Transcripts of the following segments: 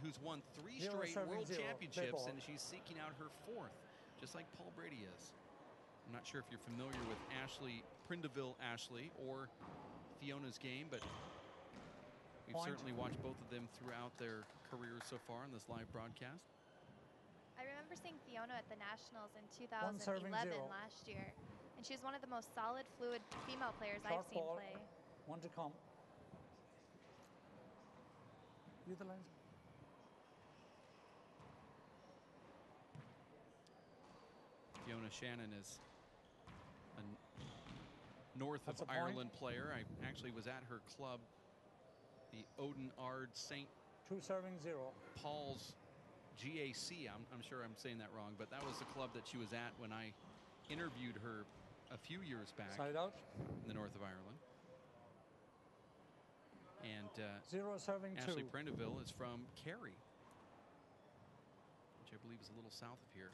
who's won 3 0 straight serving world 0. championships, and she's seeking out her 4th, just like Paul Brady is. I'm not sure if you're familiar with Prendiville Ashley or Fiona's game, but we've certainly watched both of them throughout their careers so far in this live broadcast. I remember seeing Fiona at the Nationals in 2011 last year, and she was one of the most solid, fluid female players I've seen play. 1 to come. You the lines. Fiona Shannon is a North of Ireland player. I actually was at her club, the Odin Ard St. 2 serving 0. Paul's GAC. I'm sure I'm saying that wrong, but that was the club that she was at when I interviewed her a few years back. Side out. In the North of Ireland. And 0 serving 2. Ashley Prendiville is from Kerry, which I believe is a little south of here.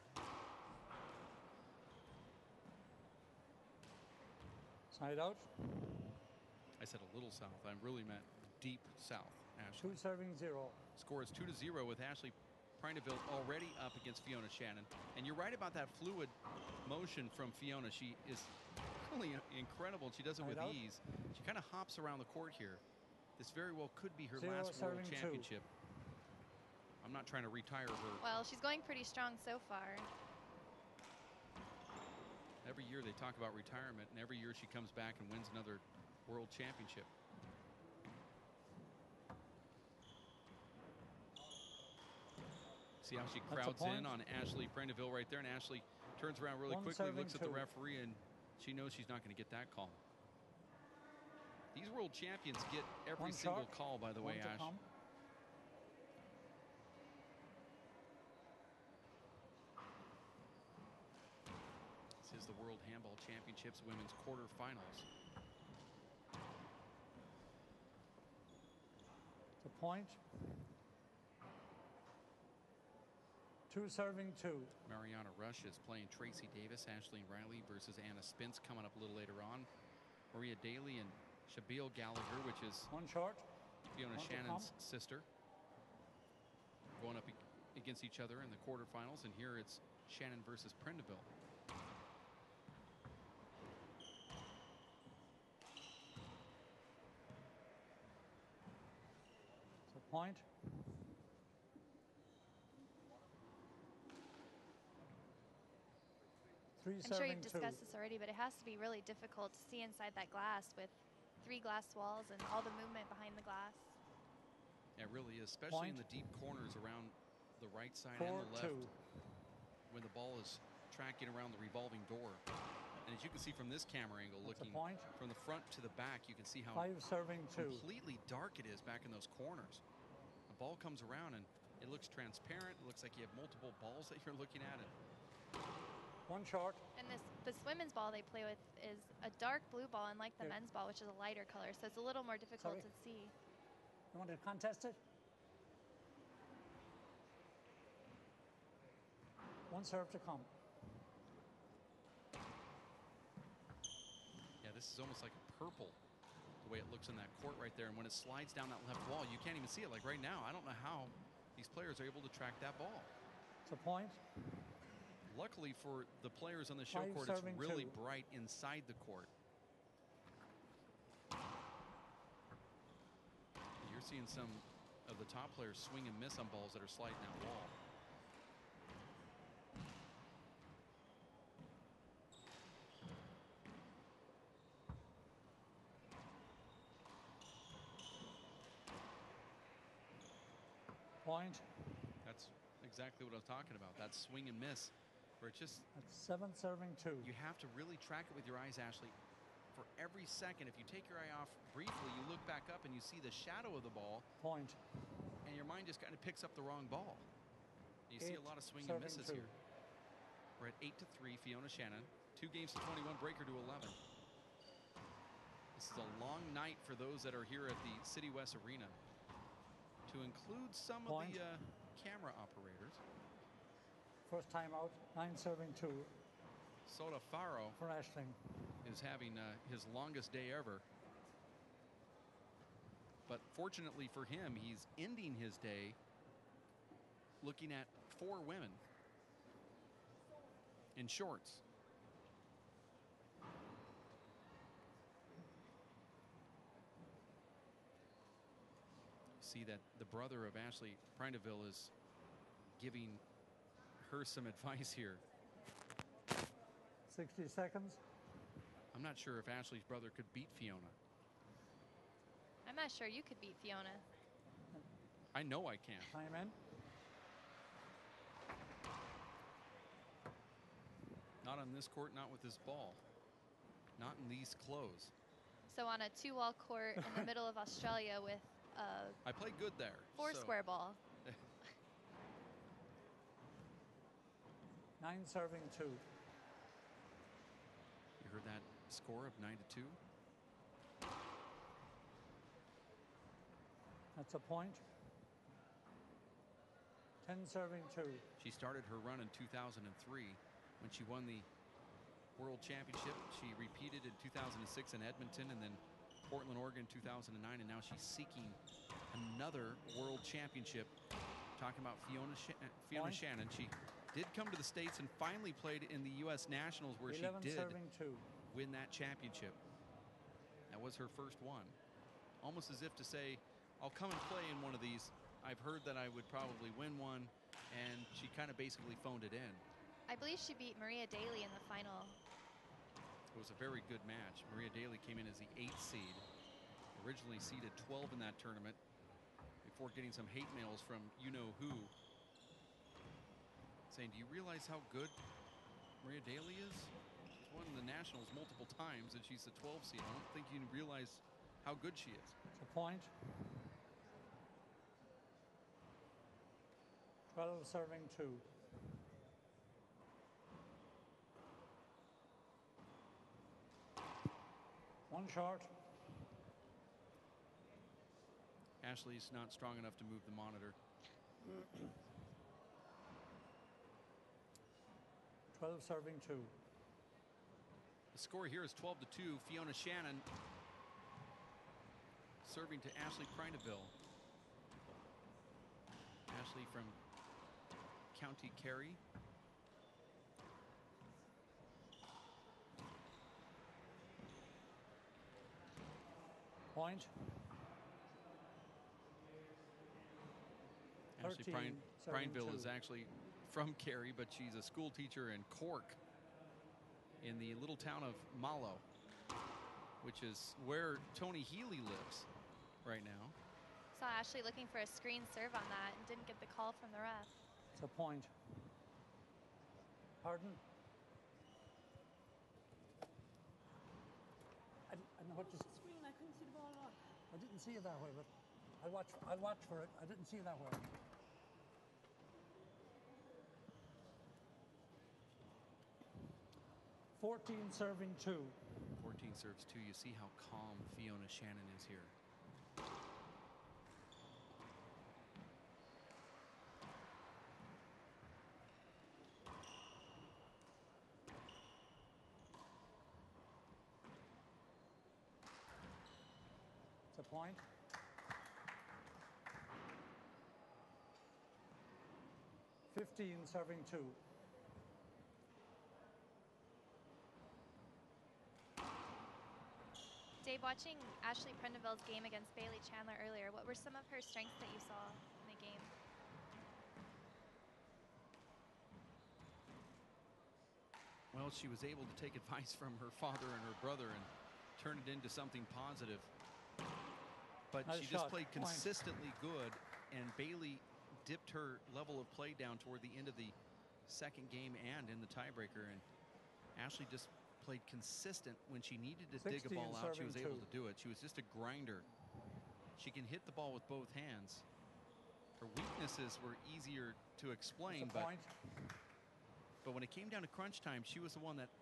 Side out. I said a little south. I really meant deep south. Ashley. 2 serving 0. Score is 2-0 with Ashley Prendiville already up against Fiona Shannon. And you're right about that fluid motion from Fiona. She is really incredible. She does it with ease. She kind of hops around the court here. This very well could be her last world championship. 2. I'm not trying to retire her. Well, she's going pretty strong so far. Every year they talk about retirement, and every year she comes back and wins another world championship. See how she crowds in on Ashley Prendiville right there, and Ashley turns around really quickly, looks at the referee, and she knows she's not going to get that call. These world champions get every single call, by the way, Ash. This is the World Handball Championships Women's Quarterfinals. The point. 2 serving 2. Mariana Rush is playing Tracy Davis, Ashley Riley versus Anna Spence coming up a little later on. Maria Daly and Shabil Gallagher, which is Fiona Shannon's sister, going up against each other in the quarterfinals, and here it's Shannon versus Prendiville. So point. I'm sure you've discussed this already, but it has to be really difficult to see inside that glass with 3 glass walls and all the movement behind the glass. Yeah, it really is, especially in the deep corners around the right side and the left, when the ball is tracking around the revolving door. And as you can see from this camera angle, looking from the front to the back, you can see how completely dark it is back in those corners. The ball comes around and it looks transparent. It looks like you have multiple balls that you're looking at. 1 short. And this women's ball they play with is a dark blue ball, unlike the men's ball, which is a lighter color. So it's a little more difficult to see. You want to contest it? 1 serve to come. Yeah, this is almost like a purple, the way it looks in that court right there. And when it slides down that left wall, you can't even see it. Like right now, I don't know how these players are able to track that ball. It's a point. Luckily for the players on the show court, it's really bright inside the court. You're seeing some of the top players swing and miss on balls that are sliding that wall. Point. That's exactly what I was talking about. That swing and miss, where it just... That's 7 serving 2. You have to really track it with your eyes, Ashley. For every second, if you take your eye off briefly, you look back up and you see the shadow of the ball. Point. And your mind just kind of picks up the wrong ball. You see a lot of swing and misses here. We're at 8-3, Fiona Shannon. 2 games to 21, breaker to 11. This is a long night for those that are here at the City West Arena, to include some of the camera operators. First time out, 9 serving 2. Soda Faro for Ashling is having his longest day ever. But fortunately for him, he's ending his day looking at 4 women in shorts. See that the brother of Ashley Prendiville is giving her some advice here. 60 seconds. I'm not sure if Ashley's brother could beat Fiona. I'm not sure you could beat Fiona. I know I can. Time in. Not on this court, not with this ball. Not in these clothes. So on a 2-wall court in the middle of Australia with a I played good there. 4-square ball. 9 serving 2. You heard that score of 9-2? That's a point. 10 serving 2. She started her run in 2003 when she won the World Championship. She repeated in 2006 in Edmonton and then Portland, Oregon 2009, and now she's seeking another World Championship. Talking about Fiona Shannon. She did come to the States and finally played in the U.S. Nationals where she did win that championship. That was her first one. Almost as if to say, I'll come and play in one of these. I've heard that I would probably win one, and she kind of basically phoned it in. I believe she beat Maria Daly in the final. It was a very good match. Maria Daly came in as the 8th seed, originally seeded 12 in that tournament, before getting some hate mails from you-know-who, saying, do you realize how good Maria Daly is? She's won the Nationals multiple times, and she's the 12 seed. I don't think you realize how good she is. It's a point. 12 serving 2. One short. Ashley's not strong enough to move the monitor. 12 serving 2. The score here is 12-2. Fiona Shannon serving to Ashley Prendiville. Ashley from County Kerry. Point. Ashley Prendiville is actually from Kerry, but she's a school teacher in Cork in the little town of Mallow, which is where Tony Healy lives right now. Saw Ashley looking for a screen serve on that and didn't get the call from the ref. It's a point. Pardon? I don't know what you screen. I couldn't see the ball at all. I didn't see it that way, but I'll watch for it. I didn't see it that way. Fourteen serving 2. 14 serves 2. You see how calm Fiona Shannon is here. It's a point. Fifteen serving 2. Dave, watching Ashley Prendiville's game against Bailey Chandler earlier, what were some of her strengths that you saw in the game? Well, she was able to take advice from her father and her brother and turn it into something positive. But Nice she just shot. played consistently good, and Bailey dipped her level of play down toward the end of the second game and in the tiebreaker, and Ashley just played consistent. When she needed to dig a ball out, she was able to do it. She was just a grinder. She can hit the ball with both hands. Her weaknesses were easier to explain, but when it came down to crunch time, she was the one that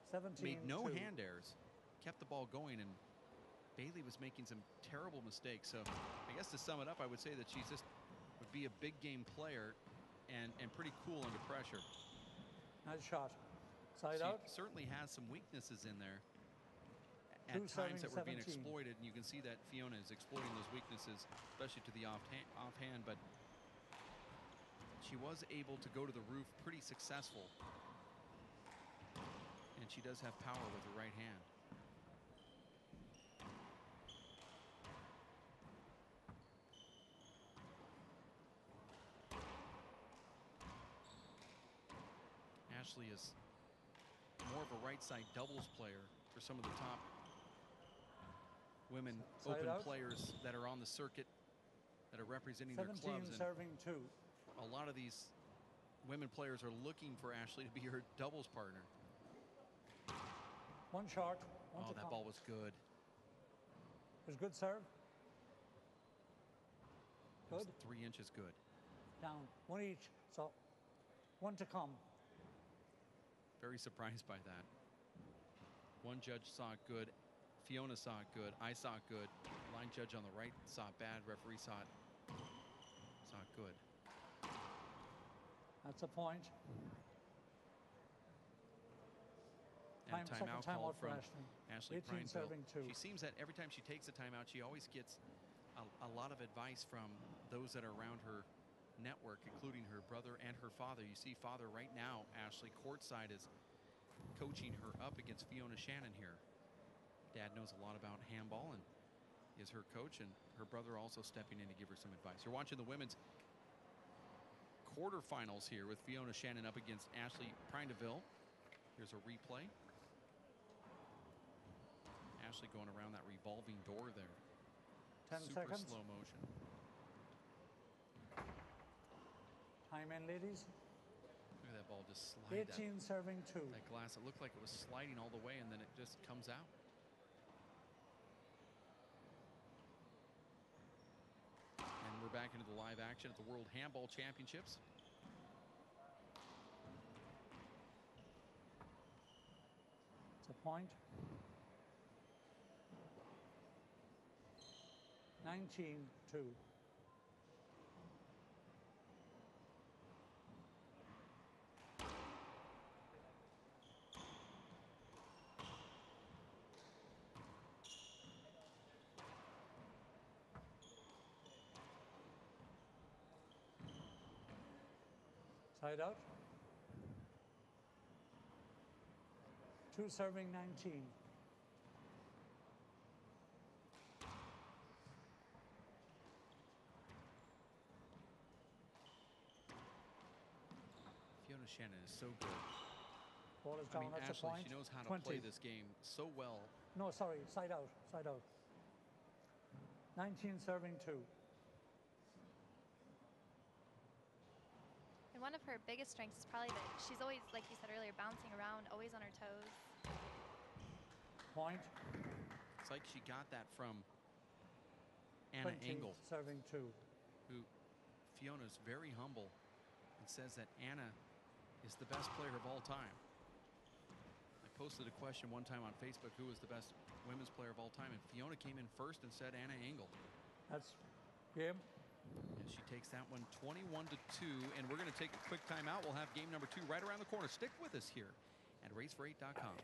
made no hand errors, kept the ball going, and Bailey was making some terrible mistakes. So I guess to sum it up, I would say that she just would be a big game player and pretty cool under pressure. Nice shot. Side She out. certainly has some weaknesses in there at times that were being exploited, and you can see that Fiona is exploiting those weaknesses, especially to the offhand, but she she was able to go to the roof pretty successful. And she does have power with her right hand. Ashley is more of a right side doubles player for some of the top women open players that are on the circuit that are representing their clubs. And serving 2. A lot of these women players are looking for Ashley to be her doubles partner. One short. One that ball was good. It was good serve. Good. 3 inches good. Down. 1 each. So 1 to come. Very surprised by that. One judge saw it good. Fiona saw it good. I saw it good. Line judge on the right saw it bad. Referee saw it good. That's a point. And timeout called from Ashley Prendiville. Serving 2. She seems that every time she takes a timeout, she always gets a lot of advice from those that are around her network, including her brother and her father. You see father right now, Ashley, courtside, is coaching her up against Fiona Shannon here. Dad knows a lot about handball and is her coach, and her brother also stepping in to give her some advice. You're watching the women's quarterfinals here with Fiona Shannon up against Ashley Prendiville. Here's a replay. Ashley going around that revolving door there. 10 Super seconds. Slow motion. Time in, ladies. Look at that ball just slide. 18 serving 2. That glass, it looked like it was sliding all the way, and then it just comes out. And we're back into the live action at the World Handball Championships. It's a point. 19-2. Side out. 2 serving 19. Fiona Shannon is so good. Ball is down. That's Ashley, a point. she knows how to 20. play this game so well. No, sorry. Side out. Side out. 19 serving 2. And one of her biggest strengths is probably that she's always, like you said earlier, bouncing around, always on her toes. Point. It's like she got that from Anna Engel, serving 2. who Fiona's very humble and says that Anna is the best player of all time. I posted a question one time on Facebook, who was the best women's player of all time, and Fiona came in first and said Anna Engel. That's game. And she takes that one 21-2, and we're going to take a quick timeout. We'll have game number 2 right around the corner. Stick with us here at racefor8.com.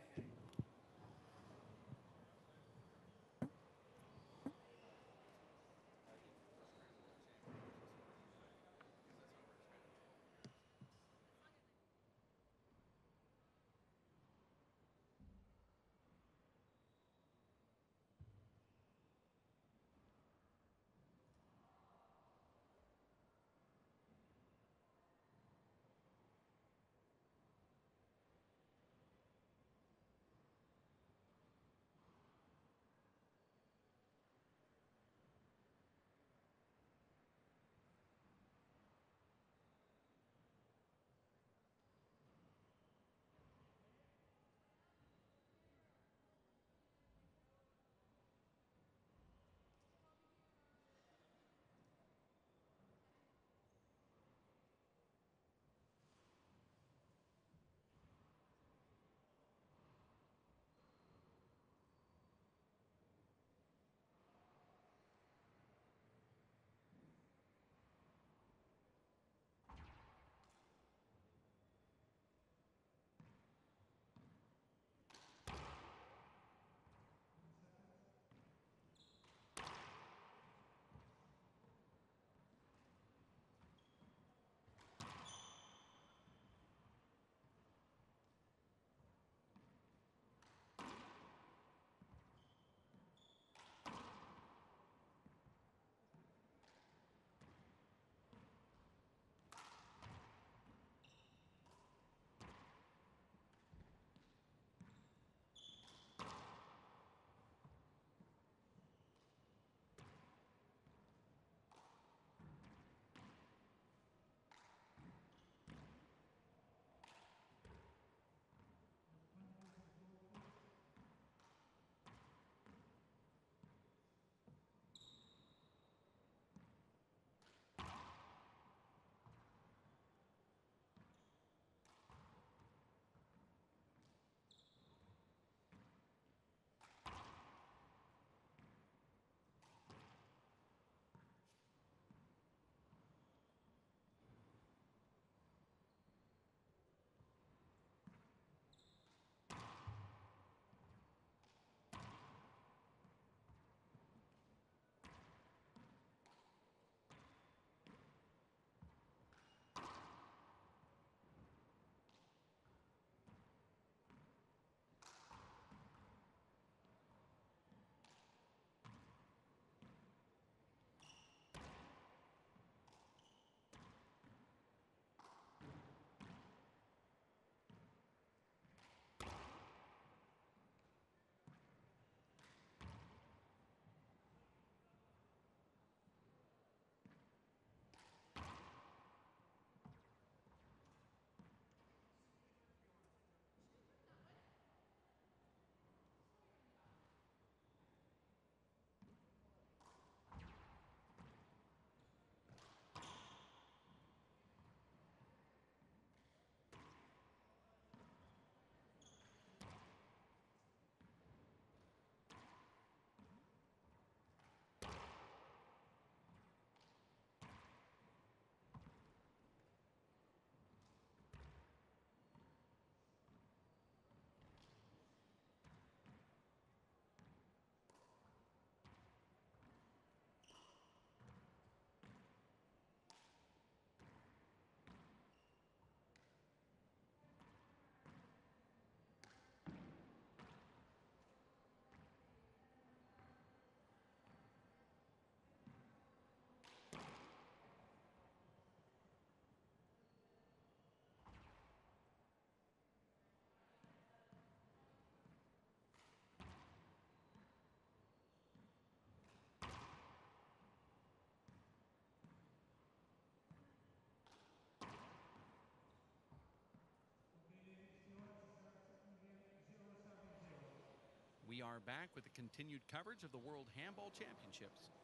We are back with the continued coverage of the World Handball Championships.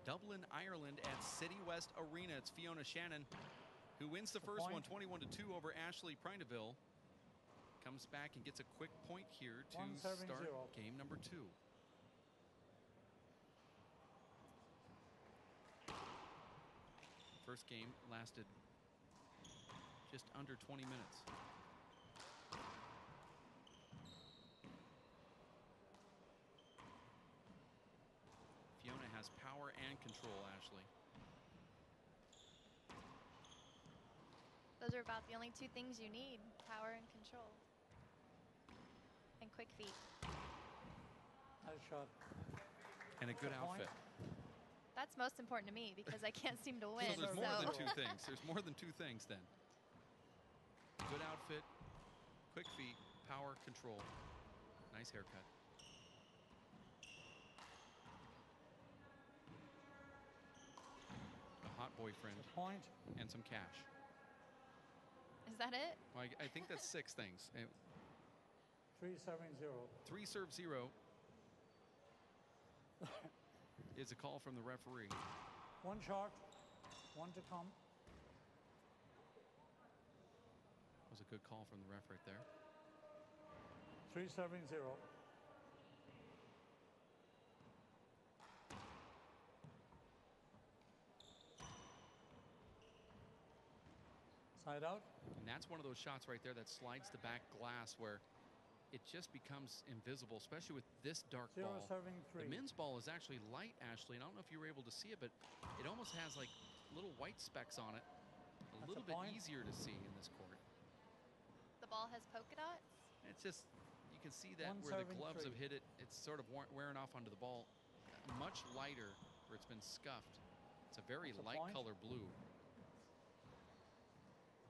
Dublin, Ireland at City West Arena. It's Fiona Shannon who wins the first one, 21-2 over Ashley Prendiville. Comes back and gets a quick point here to start game number 2. First game lasted just under 20 minutes. Fiona has power and control, Ashley. Those are about the only 2 things you need, power and control. And quick feet. Nice shot. And a good outfit. That's most important to me because I can't seem to win. So there's more than 2 things. There's more than 2 things then. Good outfit, quick feet, power, control. Nice haircut. A hot boyfriend. Point. And some cash. Is that it? Well, I think that's 6 things. 3-7-0. 3 serve 0 is a call from the referee. 1 shot, 1 to come. Was a good call from the ref right there. 3-7-0. Side out. And that's one of those shots right there that slides the back glass where it just becomes invisible, especially with this dark ball. The men's ball is actually light, Ashley, and I don't know if you were able to see it, but it almost has like little white specks on it. A little bit easier to see in this court. The ball has polka dots? It's just, you can see that where the gloves have hit it, it's sort of wearing off onto the ball. Much lighter where it's been scuffed. It's a very light color blue.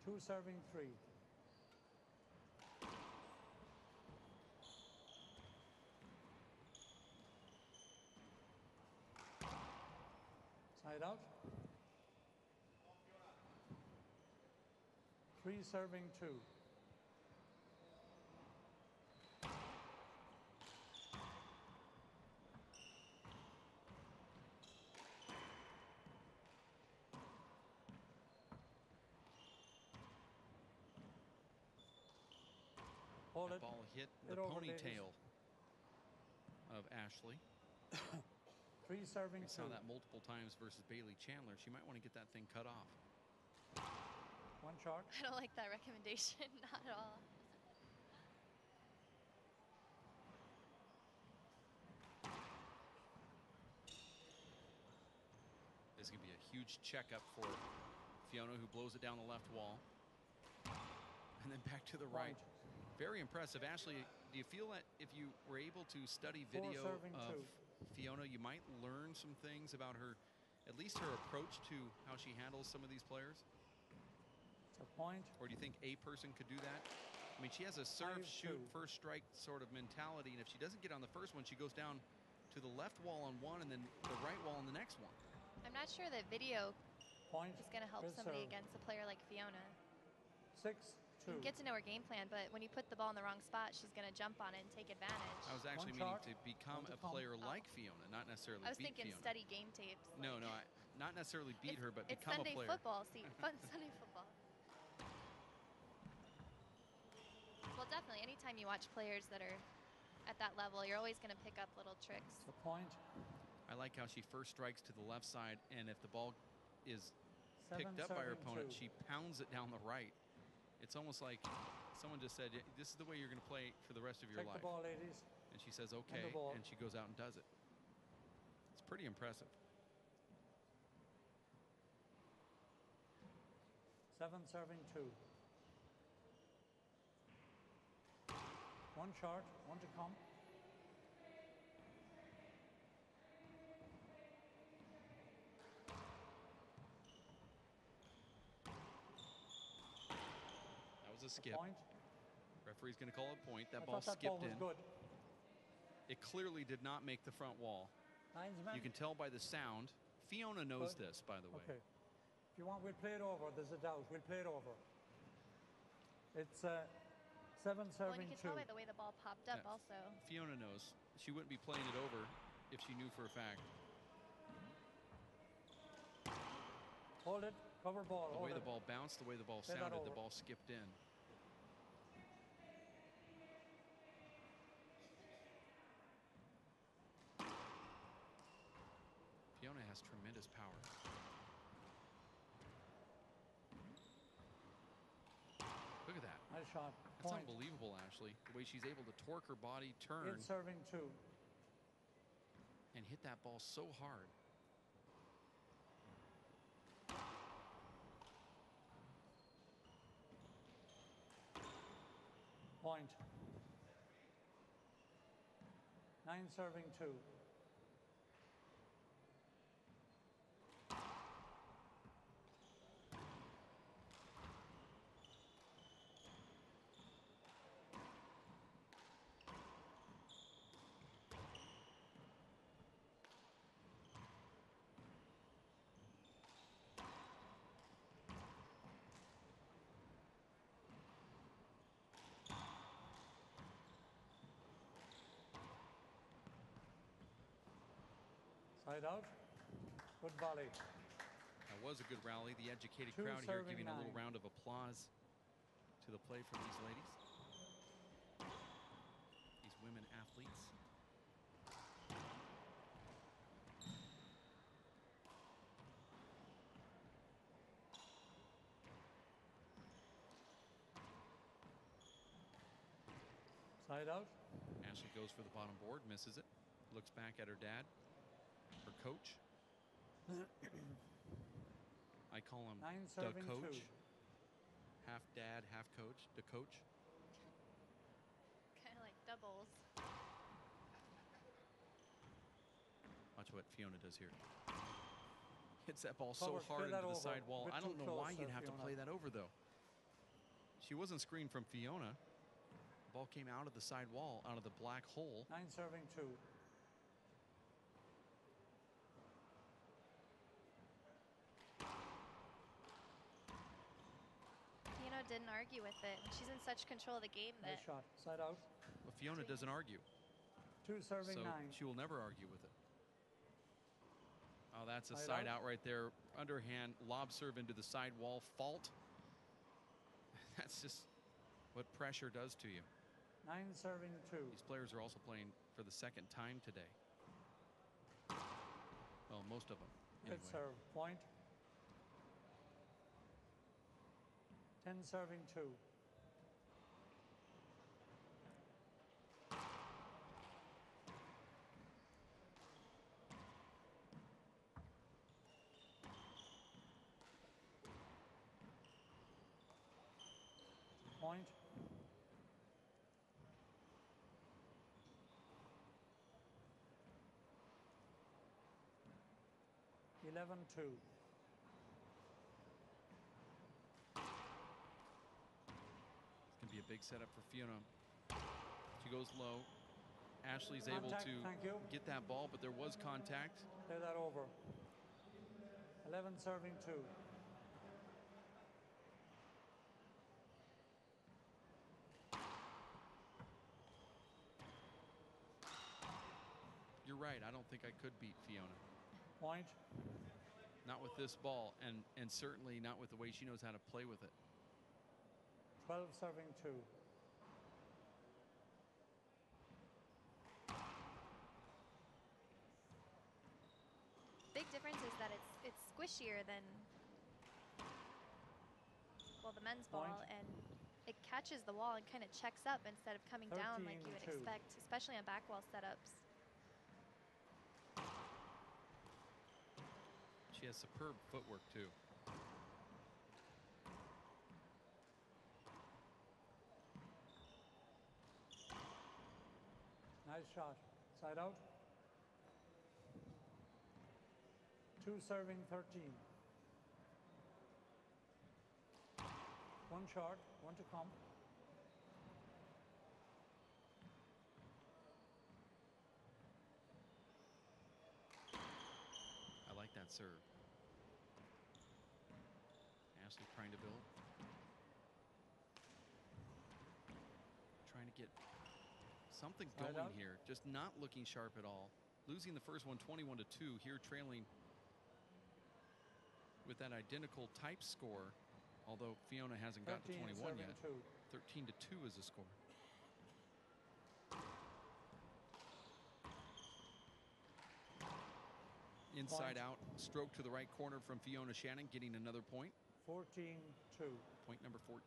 2-3. Side out. 3-2. The ball hit the ponytail of Ashley. 3-2. We saw that multiple times versus Bailey Chandler. She might want to get that thing cut off. 1 shot. I don't like that recommendation, not at all. This is going to be a huge checkup for Fiona, who blows it down the left wall. And then back to the right. Very impressive. Ashley, do you feel that if you were able to study video of Fiona, you might learn some things about her, at least her approach to how she handles some of these players? It's a point. Or do you think a person could do that? I mean, she has a serve, shoot, first strike sort of mentality, and if she doesn't get on the first one, she goes down to the left wall on one and then the right wall on the next one. I'm not sure that video is going to help somebody serve. against a player like Fiona. 6-2. You can get to know her game plan, but when you put the ball in the wrong spot, she's going to jump on it and take advantage. I was actually meaning to become a player like Fiona, not necessarily beat Fiona. I was thinking study game tapes. No, not necessarily beat her, but it's become Sunday a player. Football, see, fun Sunday football. Well, definitely, anytime you watch players that are at that level, you're always going to pick up little tricks. It's a point. I like how she first strikes to the left side, and if the ball is picked up by her opponent, she pounds it down the right. It's almost like someone just said, this is the way you're going to play for the rest of your life. Take the ball, ladies. And she says, okay, and she goes out and does it. It's pretty impressive. 7-2. 1 shot, 1 to come. Skip. Point. Referee's going to call a point. That ball skipped in. Good. It clearly did not make the front wall. You can tell by the sound. Fiona knows this, by the way. Okay. If you want, we'll play it over. There's a doubt. We'll play it over. It's 7 Well, serving and you could 2. tell by the way the ball popped up also. Fiona knows. She wouldn't be playing it over if she knew for a fact. Hold it, cover ball. The way the ball bounced, the way the ball sounded, the ball skipped in. Fiona has tremendous power. Look at that. Nice shot. That's unbelievable, Ashley. The way she's able to torque her body, turn. 8 serving 2. And hit that ball so hard. Point. 9 serving 2. Side out. Good volley. That was a good rally. The educated 2 crowd here giving 9. a little round of applause to the play from these ladies. These women athletes. Side out. Ashley goes for the bottom board, misses it. Looks back at her dad, her coach. I call him 9 the serving coach. 2. Half dad, half coach. The coach. Kind of like doubles. Watch what Fiona does here. Hits that ball so hard into the side wall. I don't know why you'd have to play that over, though. She wasn't screened from Fiona. The ball came out of the side wall, out of the black hole. 9 serving 2. Fiona didn't argue with it. She's in such control of the game that. Nice shot. Side out. But Fiona doesn't argue. 2 serving So 9. she will never argue with it. Oh, that's a Side side out right there. Underhand lob serve into the side wall. Fault. That's just what pressure does to you. 9 serving 2. These players are also playing for the second time today. Well, most of them. Anyway. Good serve. Point. 10 serving 2. Point. 11-2. It's going to be a big setup for Fiona. She goes low. Ashley's able to get that ball, but there was contact. Play that over. 11 serving 2. You're right. I don't think I could beat Fiona. Point. Not with this ball, and certainly not with the way she knows how to play with it. 12 serving 2. Big difference is that it's squishier than, well, the men's ball, and it catches the wall and kind of checks up instead of coming down like you would expect, especially on back wall setups. She has superb footwork, too. Nice shot. Side out. 2 serving 13. 1 short, 1 to come. I like that serve. Ashley Prendiville. get something going here. Just not looking sharp at all. Losing the first one 21-2. Here trailing with that identical type score. Although Fiona hasn't got to 21 yet. 13-2 is the score. Inside out, stroke to the right corner from Fiona Shannon, getting another point. 14-2. Point number 14.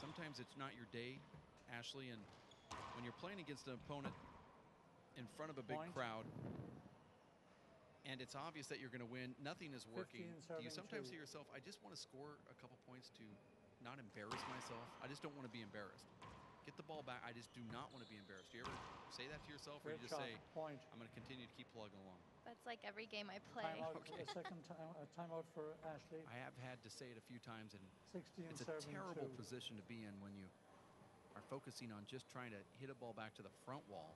Sometimes it's not your day, Ashley, and when you're playing against an opponent in front of a big crowd, and it's obvious that you're going to win, nothing is working. Do you sometimes say to yourself, I just want to score a couple points to not embarrass myself? I just don't want to be embarrassed. Get the ball back. I just do not want to be embarrassed. Do you ever say that to yourself, or do you just say, I'm going to continue to keep plugging along? That's like every game I play. Timeout, okay. A second timeout for Ashley. I have had to say it a few times, and 16, it's a terrible position to be in when you are focusing on just trying to hit a ball back to the front wall.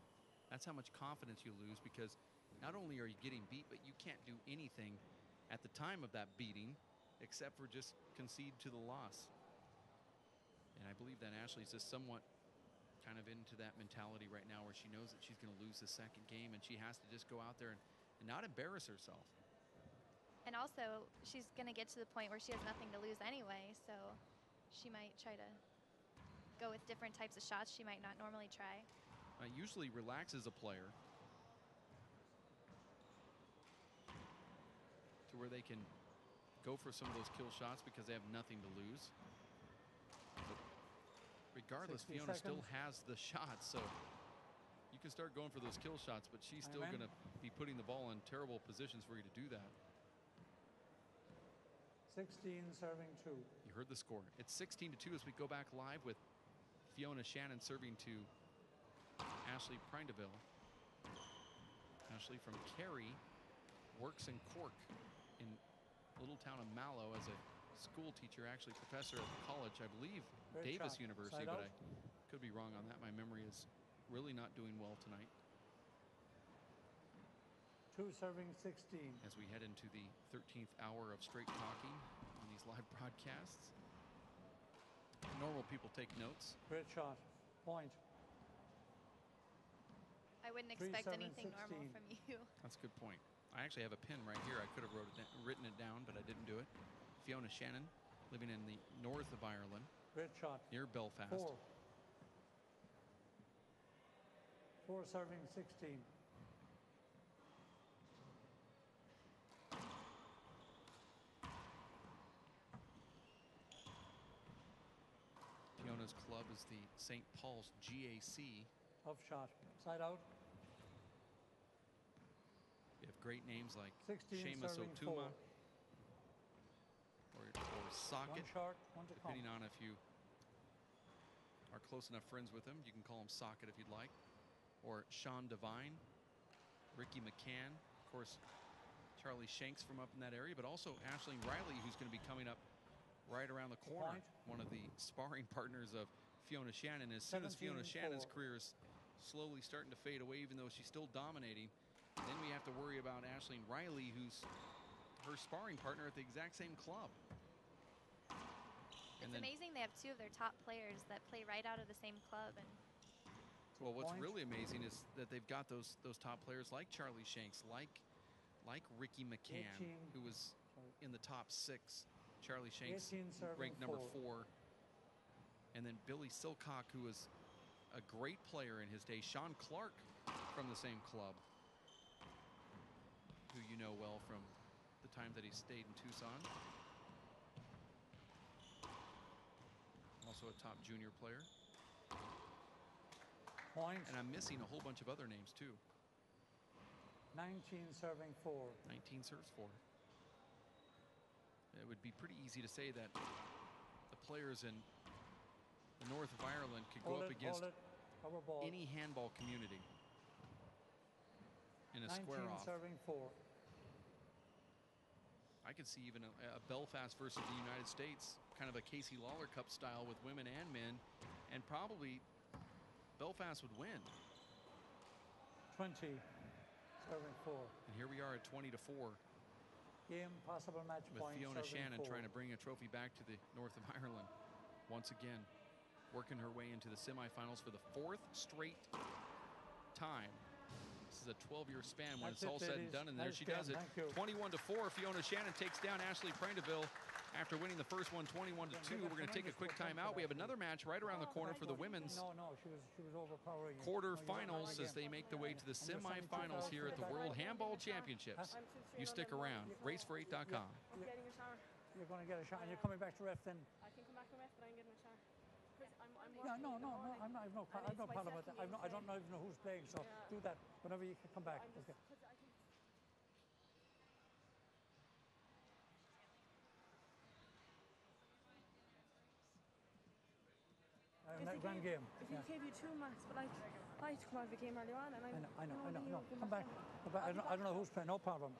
That's how much confidence you lose, because not only are you getting beat, but you can't do anything at the time of that beating except for just concede to the loss. And I believe that Ashley's just somewhat kind of into that mentality right now, where she knows that she's going to lose the second game, and she has to just go out there and not embarrass herself. And also, she's going to get to the point where she has nothing to lose anyway, so she might try to go with different types of shots she might not normally try. Usually relaxes a player to where they can go for some of those kill shots because they have nothing to lose. But regardless, Fiona still has the shots, so you can start going for those kill shots, but she's still going to be putting the ball in terrible positions for you to do that. 16-2. You heard the score. It's 16-2 as we go back live with Fiona Shannon serving to Ashley Prendiville. Ashley from Kerry works in Cork in little town of Mallow as a school teacher, actually professor at the college, I believe, Davis University, but I could be wrong on that. My memory is really not doing well tonight. 2 serving 16. As we head into the 13th hour of straight talking on these live broadcasts. Normal people take notes. Great shot. Point. I wouldn't expect anything 16. Normal from you. That's a good point. I actually have a pin right here. I could have written it down, but I didn't do it. Fiona Shannon, living in the north of Ireland. Great shot. Near Belfast. 4 serving 16. Fiona's club is the St. Paul's GAC. Tough shot. Side out. You have great names like Seamus O'Tuma or Socket. One short, one to depending come. on if you are close enough friends with him. You can call him Socket if you'd like. Or Sean Devine, Ricky McCann, of course, Charlie Shanks from up in that area, but also Aisling Riley, who's going to be coming up right around the corner. One of the sparring partners of Fiona Shannon. As soon as Fiona Shannon's career is slowly starting to fade away, even though she's still dominating, then we have to worry about Aisling Riley, who's her sparring partner at the exact same club. It's amazing they have 2 of their top players that play right out of the same club. And well, what's really amazing is that they've got those top players like Charlie Shanks, like Ricky McCann, who was in the top 6. Charlie Shanks ranked number 4. And then Billy Silcock, who was a great player in his day. Sean Clark from the same club, who you know well from the time that he stayed in Tucson. Also a top junior player. Point. And I'm missing a whole bunch of other names too. 19 serving 4. 19 serves 4. It would be pretty easy to say that the players in the north of Ireland could go up against any handball community in a square-off. 19 serving 4. I could see even a Belfast versus the United States, kind of a Casey Lawler Cup style with women and men, and probably Belfast would win. 20 serving 4. And here we are at 20-4. Game possible match with point. Fiona Shannon 4. trying to bring a trophy back to the north of Ireland. once again, working her way into the semifinals for the 4th straight time. This is a 12-year span when it's all said and done, and there she does it. 21-4, Fiona Shannon takes down Ashley Prendiville after winning the first one 21-2. We're going to take a quick timeout. We have another match right around the corner for the women's she was overpowering quarterfinals as they make the way to the semifinals here at the World Handball Championships. You stick around. Race48.com. You're going to get a shot, and you're coming back to ref then. I can come back to ref, but I'm getting a shot. No, I'm not. I've no problem with that. I don't even know who's playing, so do that whenever you can come back. Okay. Grand game. If you gave you 2 max, but I had to come out of the game early on, and I know. No, come back. I don't know who's playing. No problem.